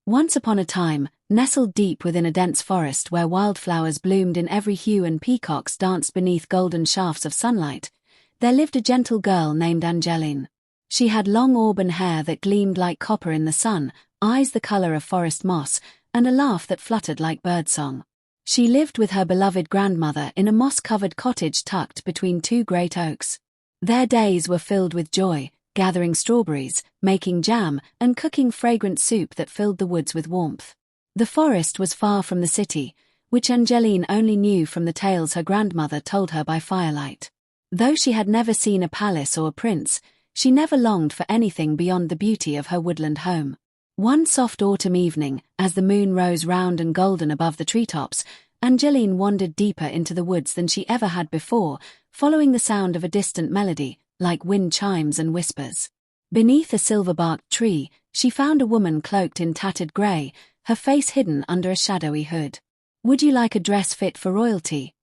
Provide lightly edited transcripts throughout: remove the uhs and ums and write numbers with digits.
Once upon a time, nestled deep within a dense forest where wildflowers bloomed in every hue and peacocks danced beneath golden shafts of sunlight, there lived a gentle girl named Angeline. She had long auburn hair that gleamed like copper in the sun, eyes the color of forest moss, and a laugh that fluttered like birdsong. She lived with her beloved grandmother in a moss-covered cottage tucked between two great oaks. Their days were filled with joy, gathering strawberries, making jam, and cooking fragrant soup that filled the woods with warmth. The forest was far from the city, which Angeline only knew from the tales her grandmother told her by firelight. Though she had never seen a palace or a prince, she never longed for anything beyond the beauty of her woodland home. One soft autumn evening, as the moon rose round and golden above the treetops, Angeline wandered deeper into the woods than she ever had before, following the sound of a distant melody, like wind chimes and whispers. Beneath a silver-barked tree, she found a woman cloaked in tattered grey, her face hidden under a shadowy hood. "Would you like a dress fit for royalty?"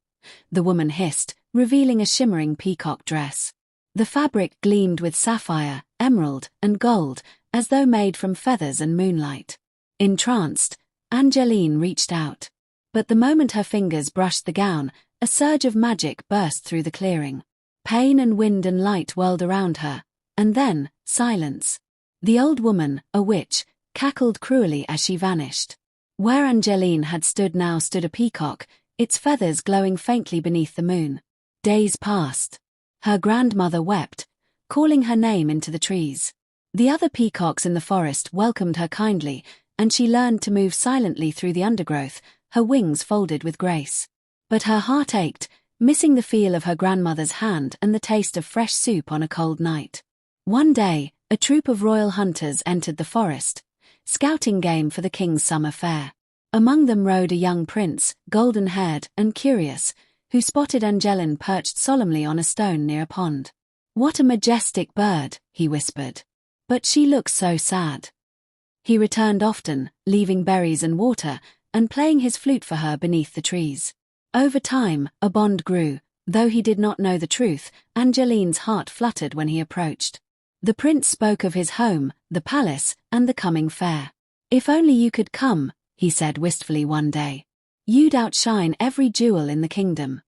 the woman hissed, revealing a shimmering peacock dress. The fabric gleamed with sapphire, emerald, and gold, as though made from feathers and moonlight. Entranced, Angeline reached out. But the moment her fingers brushed the gown, a surge of magic burst through the clearing. Pain and wind and light whirled around her, and then, silence. The old woman, a witch, cackled cruelly as she vanished. Where Angeline had stood now stood a peacock, its feathers glowing faintly beneath the moon. Days passed. Her grandmother wept, calling her name into the trees. The other peacocks in the forest welcomed her kindly, and she learned to move silently through the undergrowth, her wings folded with grace. But her heart ached, missing the feel of her grandmother's hand and the taste of fresh soup on a cold night. One day, a troop of royal hunters entered the forest, scouting game for the king's summer fair. Among them rode a young prince, golden-haired and curious, who spotted Angeline perched solemnly on a stone near a pond. "What a majestic bird," he whispered. "But she looks so sad." He returned often, leaving berries and water, and playing his flute for her beneath the trees. Over time, a bond grew. Though he did not know the truth, Angeline's heart fluttered when he approached. The prince spoke of his home, the palace, and the coming fair. "If only you could come," he said wistfully one day. "You'd outshine every jewel in the kingdom."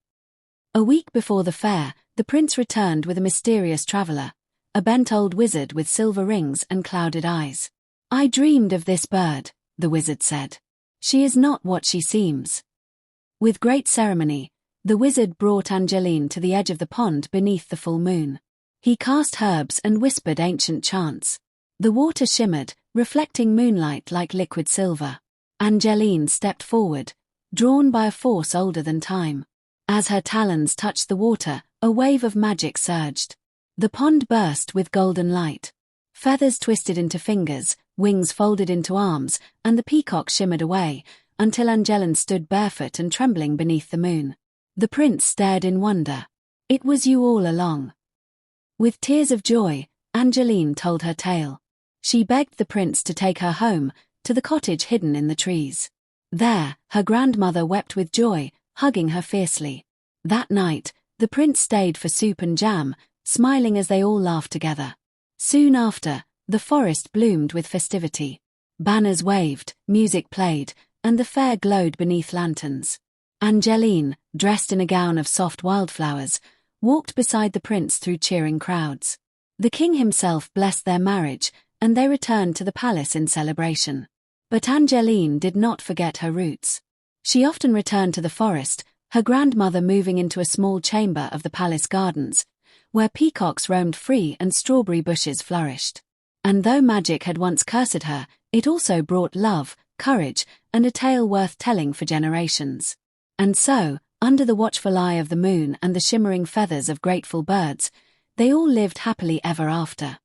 A week before the fair, the prince returned with a mysterious traveler, a bent old wizard with silver rings and clouded eyes. "I dreamed of this bird," the wizard said. "She is not what she seems." With great ceremony, the wizard brought Angeline to the edge of the pond beneath the full moon. He cast herbs and whispered ancient chants. The water shimmered, reflecting moonlight like liquid silver. Angeline stepped forward, drawn by a force older than time. As her talons touched the water, a wave of magic surged. The pond burst with golden light. Feathers twisted into fingers, wings folded into arms, and the peacock shimmered away, until Angeline stood barefoot and trembling beneath the moon. The prince stared in wonder. "It was you all along." With tears of joy, Angeline told her tale. She begged the prince to take her home, to the cottage hidden in the trees. There, her grandmother wept with joy, hugging her fiercely. That night, the prince stayed for soup and jam, smiling as they all laughed together. Soon after, the forest bloomed with festivity. Banners waved, music played, and the fair glowed beneath lanterns. Angeline, dressed in a gown of soft wildflowers, walked beside the prince through cheering crowds. The king himself blessed their marriage, and they returned to the palace in celebration. But Angeline did not forget her roots. She often returned to the forest, her grandmother moving into a small chamber of the palace gardens, where peacocks roamed free and strawberry bushes flourished. And though magic had once cursed her, it also brought love, courage, and a tale worth telling for generations. And so, under the watchful eye of the moon and the shimmering feathers of grateful birds, they all lived happily ever after.